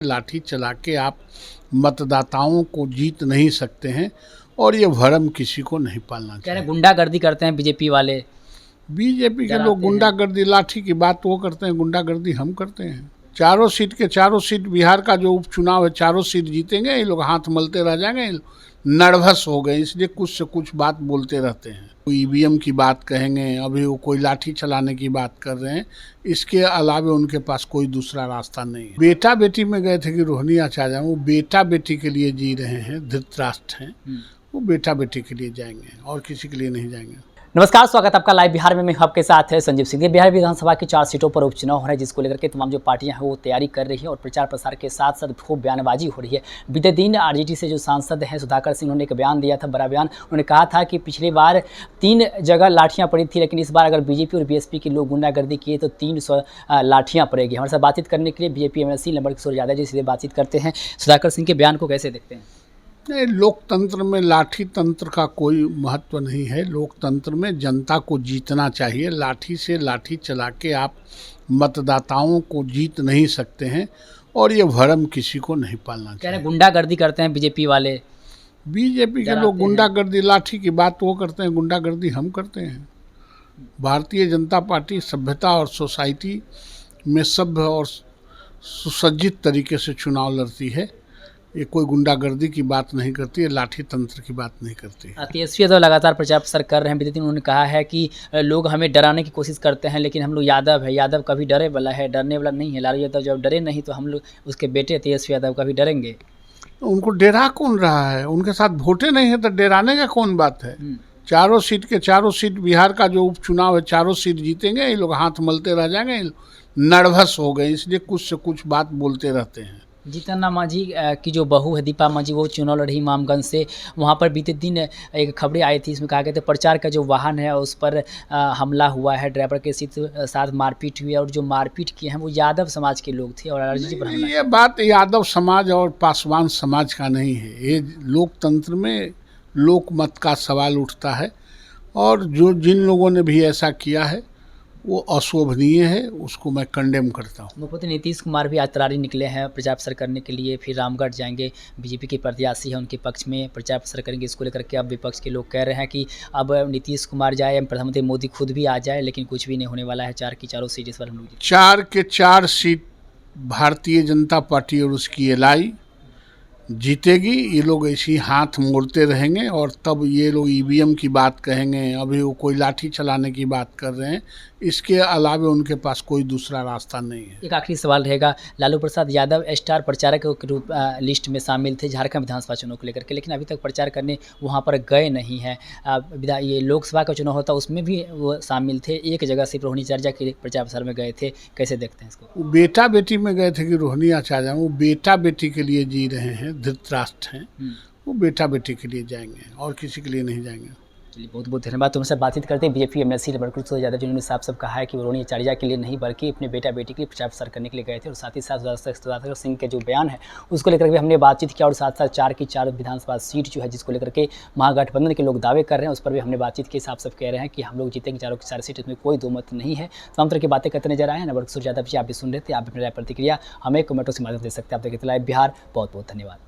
लाठी चला के आप मतदाताओं को जीत नहीं सकते हैं और ये भरम किसी को नहीं पालना कह रहे चाहिए। गुंडागर्दी करते हैं बीजेपी वाले। बीजेपी के डराते लोग हैं। गुंडागर्दी, लाठी की बात वो करते हैं, गुंडागर्दी हम करते हैं। चारों सीट के चारों सीट बिहार का जो उपचुनाव है, चारों सीट जीतेंगे। ये लोग हाथ मलते रह जाएंगे, ये लोग नर्वस हो गए, इसलिए कुछ से कुछ बात बोलते रहते हैं। कोई ईवीएम की बात कहेंगे, अभी वो कोई लाठी चलाने की बात कर रहे हैं। इसके अलावा उनके पास कोई दूसरा रास्ता नहीं है। बेटा बेटी में गए थे कि रोहिणी आचार्य, वो बेटा बेटी के लिए जी रहे हैं, धृतराष्ट्र हैं, वो बेटा बेटी के लिए जाएंगे और किसी के लिए नहीं जाएंगे। नमस्कार, स्वागत है आपका लाइव बिहार में। मैं आपके साथ है संजीव सिंह। बिहार विधानसभा की 4 सीटों पर उपचुनाव हो रहा है, जिसको लेकर के तमाम जो पार्टियां हैं वो तैयारी कर रही है और प्रचार प्रसार के साथ साथ खूब बयानबाजी हो रही है। बीते दिन आरजेडी से जो सांसद हैं सुधाकर सिंह, उन्होंने एक बयान दिया था, बड़ा बयान। उन्होंने कहा था कि पिछली बार 3 जगह लाठियां पड़ी थी, लेकिन इस बार अगर बीजेपी और बीएसपी के लोग गुंडागर्दी किए तो 300 लाठियां पड़ेगी। हमारे साथ बातचीत करने के लिए BJP MLC number Yadav ji से बातचीत करते हैं। सुधाकर सिंह के बयान को कैसे देखते हैं? नहीं, लोकतंत्र में लाठी तंत्र का कोई महत्व नहीं है। लोकतंत्र में जनता को जीतना चाहिए। लाठी से लाठी चला के आप मतदाताओं को जीत नहीं सकते हैं और ये भरम किसी को नहीं पालना कह रहे चाहिए। गुंडागर्दी करते हैं बीजेपी वाले। बीजेपी के लोग गुंडागर्दी, लाठी की बात वो करते हैं, गुंडागर्दी हम करते हैं। भारतीय जनता पार्टी सभ्यता और सोसाइटी में सभ्य और सुसज्जित तरीके से चुनाव लड़ती है। ये कोई गुंडागर्दी की बात नहीं करती है, लाठी तंत्र की बात नहीं करती है। तेजस्वी यादव लगातार प्रचार प्रसार कर रहे हैं। बीते दिन उन्होंने कहा है कि लोग हमें डराने की कोशिश करते हैं, लेकिन हम लोग यादव है, यादव कभी डरे वाला है, डरने वाला नहीं है। लालू यादव जब डरे नहीं तो हम लोग उसके बेटे तेजस्वी यादव कभी डरेंगे? उनको डरा कौन रहा है? उनके साथ वोटे नहीं है तो डराने का कौन बात है? चारों सीट के चारों सीट बिहार का जो उपचुनाव है, चारों सीट जीतेंगे। ये लोग हाथ मलते रह जाएंगे, ये लोग नर्वस हो गए, इसलिए कुछ से कुछ बात बोलते रहते हैं। जीतन राम मांझी की जो बहू है दीपा मांझी, वो चुनाव लड़ी इमामगंज से। वहाँ पर बीते दिन एक खबरें आई थी, इसमें कहा गया था प्रचार का जो वाहन है उस पर हमला हुआ है, ड्राइवर के साथ मारपीट हुई है और जो मारपीट किए हैं वो यादव समाज के लोग थे और आरजेडी पर हमला। ये बात यादव समाज और पासवान समाज का नहीं है। ये लोकतंत्र में लोकमत का सवाल उठता है और जो जिन लोगों ने भी ऐसा किया है वो अशोभनीय है, उसको मैं कंडेम करता हूँ। मुख्यमंत्री नीतीश कुमार भी आज तरारी निकले हैं प्रचार प्रसार करने के लिए, फिर रामगढ़ जाएंगे। बीजेपी के प्रत्याशी हैं, उनके पक्ष में प्रचार प्रसार करेंगे। इसको लेकर के अब विपक्ष के लोग कह रहे हैं कि अब नीतीश कुमार जाए, प्रधानमंत्री मोदी खुद भी आ जाए, लेकिन कुछ भी नहीं होने वाला है। 4 की चारों सीट इस बार हम लोग 4 के 4 सीट भारतीय जनता पार्टी और उसकी एलआई जीतेगी। ये लोग ऐसे ही हाथ मोड़ते रहेंगे और तब ये लोग ईवीएम की बात कहेंगे, अभी वो कोई लाठी चलाने की बात कर रहे हैं। इसके अलावा उनके पास कोई दूसरा रास्ता नहीं है। एक आखिरी सवाल रहेगा, लालू प्रसाद यादव स्टार प्रचारक के रूप लिस्ट में शामिल थे झारखंड विधानसभा चुनाव को लेकर के, लेकिन अभी तक प्रचार करने वहां पर गए नहीं हैं। ये लोकसभा का चुनाव होता उसमें भी वो शामिल थे, एक जगह सिर्फ रोहिणी आचार्य के प्रचार प्रसार में गए थे। कैसे देखते हैं इसको? वो बेटा बेटी में गए थे कि रोहिणी आचार्य, वो बेटा बेटी के लिए जी रहे हैं, धृतराष्ट्र हैं, वो बेटा बेटी के लिए जाएंगे और किसी के लिए नहीं जाएंगे। चलिए, बहुत बहुत धन्यवाद। तुमसे बातचीत करते हैं बीजेपी एमएलसी नंबर यादव, जिन्होंने साफ साफ कहा है कि वो रोहिणी आचार्य के लिए नहीं बल्कि अपने बेटा बेटी के लिए प्रचार प्रसार करने के लिए गए थे। और साथ ही साथ सुधाकर सिंह के जो बयान है उसको लेकर भी हमने बातचीत किया और साथ साथ 4 की 4 विधानसभा सीट जो है जिसको लेकर के महागठबंधन के लोग दावे कर रहे हैं उस पर भी हमने बातचीत की। साफ साफ कह रहे हैं कि हम लोग जीतेंगे 4 की 4 सीट, इसमें कोई दो मत नहीं है। तमाम तरह की बातें करते नजर आए हैं। नंबर यादव जी आप भी सुन रहे थे, आप अपनी राय प्रतिक्रिया हमें कमेंटों से माध्यम दे सकते हैं। आप देखते लाइव बिहार। बहुत बहुत धन्यवाद।